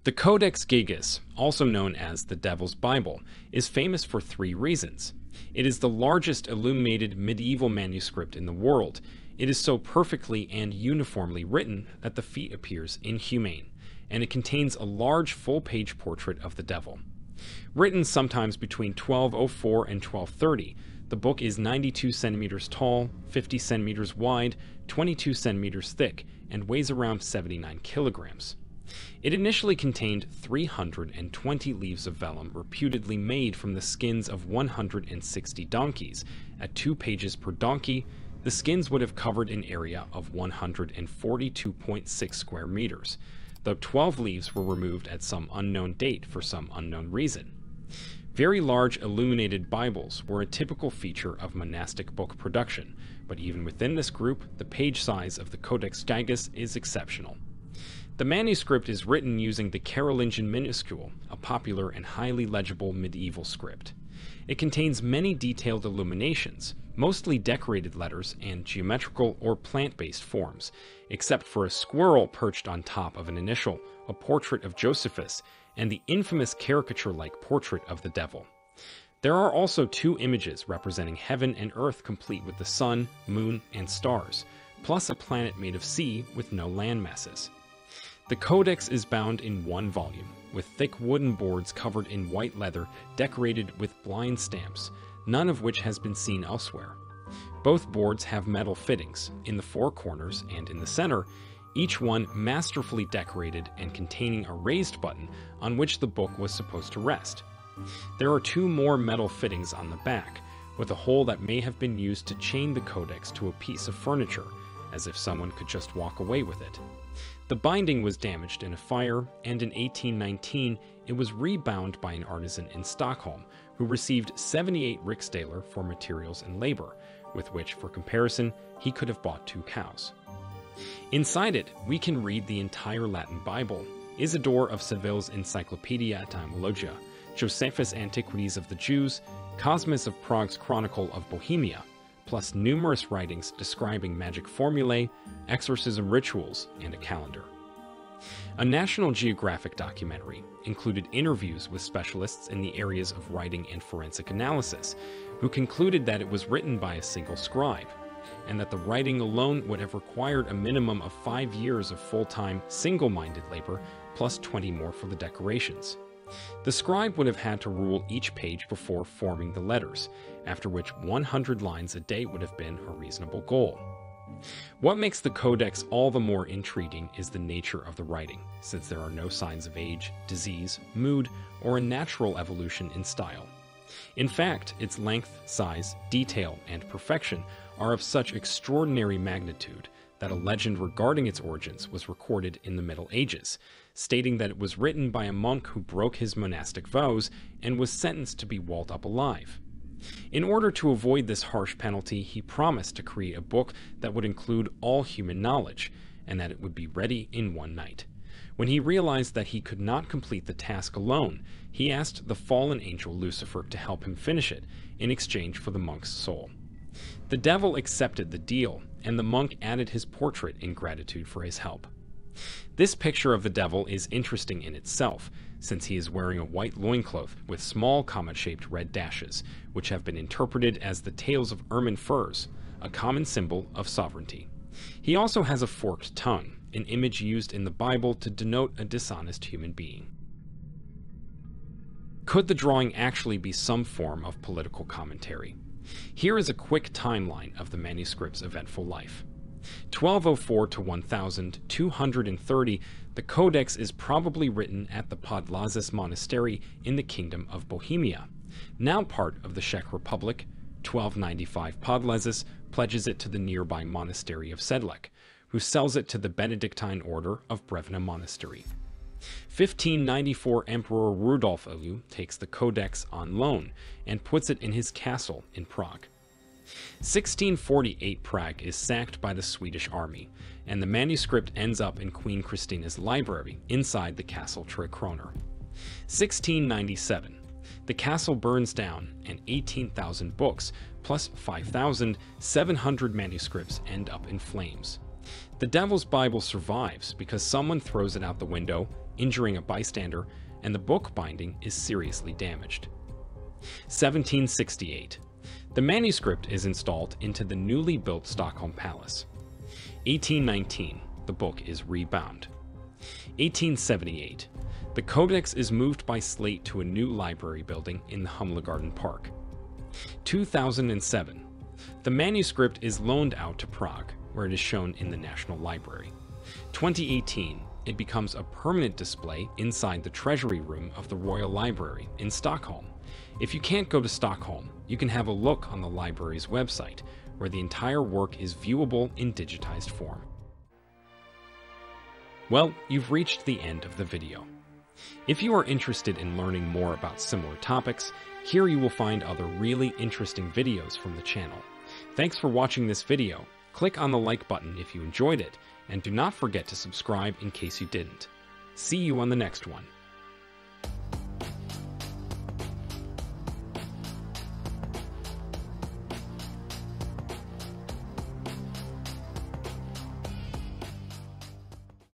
The Codex Gigas, also known as the Devil's Bible, is famous for three reasons. It is the largest illuminated medieval manuscript in the world. It is so perfectly and uniformly written that the feat appears inhumane, and it contains a large full-page portrait of the devil. Written sometimes between 1204 and 1230, the book is 92 centimeters tall, 50 centimeters wide, 22 centimeters thick, and weighs around 79 kilograms. It initially contained 320 leaves of vellum reputedly made from the skins of 160 donkeys. At 2 pages per donkey, the skins would have covered an area of 142.6 square meters, though 12 leaves were removed at some unknown date for some unknown reason. Very large illuminated Bibles were a typical feature of monastic book production, but even within this group, the page size of the Codex Gigas is exceptional. The manuscript is written using the Carolingian minuscule, a popular and highly legible medieval script. It contains many detailed illuminations, mostly decorated letters and geometrical or plant-based forms, except for a squirrel perched on top of an initial, a portrait of Josephus, and the infamous caricature-like portrait of the devil. There are also 2 images representing heaven and earth complete with the sun, moon, and stars, plus a planet made of sea with no land masses. The Codex is bound in 1 volume, with thick wooden boards covered in white leather decorated with blind stamps, none of which has been seen elsewhere. Both boards have metal fittings, in the 4 corners and in the center, each one masterfully decorated and containing a raised button on which the book was supposed to rest. There are 2 more metal fittings on the back, with a hole that may have been used to chain the Codex to a piece of furniture, as if someone could just walk away with it. The binding was damaged in a fire, and in 1819 it was rebound by an artisan in Stockholm, who received 78 riksdaler for materials and labor, with which, for comparison, he could have bought 2 cows. Inside it, we can read the entire Latin Bible, Isidore of Seville's Encyclopedia Etymologia, Josephus' Antiquities of the Jews, Cosmas of Prague's Chronicle of Bohemia, plus numerous writings describing magic formulae, exorcism rituals, and a calendar. A National Geographic documentary included interviews with specialists in the areas of writing and forensic analysis, who concluded that it was written by a single scribe, and that the writing alone would have required a minimum of 5 years of full-time, single-minded labor, plus 20 more for the decorations. The scribe would have had to rule each page before forming the letters, after which 100 lines a day would have been a reasonable goal. What makes the Codex all the more intriguing is the nature of the writing, since there are no signs of age, disease, mood, or a natural evolution in style. In fact, its length, size, detail, and perfection are of such extraordinary magnitude that a legend regarding its origins was recorded in the Middle Ages, stating that it was written by a monk who broke his monastic vows and was sentenced to be walled up alive. In order to avoid this harsh penalty, he promised to create a book that would include all human knowledge, and that it would be ready in 1 night. When he realized that he could not complete the task alone, he asked the fallen angel Lucifer to help him finish it in exchange for the monk's soul. The devil accepted the deal, and the monk added his portrait in gratitude for his help. This picture of the devil is interesting in itself, since he is wearing a white loincloth with small comet-shaped red dashes, which have been interpreted as the tails of ermine furs, a common symbol of sovereignty. He also has a forked tongue, an image used in the Bible to denote a dishonest human being. Could the drawing actually be some form of political commentary? Here is a quick timeline of the manuscript's eventful life. 1204 to 1230, the Codex is probably written at the Podlazes Monastery in the Kingdom of Bohemia, now part of the Czech Republic. 1295 Podlazes pledges it to the nearby monastery of Sedlec, who sells it to the Benedictine order of Brevna Monastery. 1594 Emperor Rudolf Elu takes the Codex on loan and puts it in his castle in Prague. 1648 Prague is sacked by the Swedish army, and the manuscript ends up in Queen Christina's library inside the castle Trekroner. 1697 the castle burns down, and 18,000 books plus 5,700 manuscripts end up in flames. The Devil's Bible survives because someone throws it out the window, injuring a bystander, and the book binding is seriously damaged. 1768. The manuscript is installed into the newly built Stockholm Palace. 1819. The book is rebound. 1878. The Codex is moved by Slate to a new library building in the Humlegarden Park. 2007. The manuscript is loaned out to Prague, where it is shown in the National Library. 2018. It becomes a permanent display inside the Treasury Room of the Royal Library in Stockholm. If you can't go to Stockholm, you can have a look on the library's website, where the entire work is viewable in digitized form. Well, you've reached the end of the video. If you are interested in learning more about similar topics, here you will find other really interesting videos from the channel. Thanks for watching this video. Click on the like button if you enjoyed it, and do not forget to subscribe in case you didn't. See you on the next one.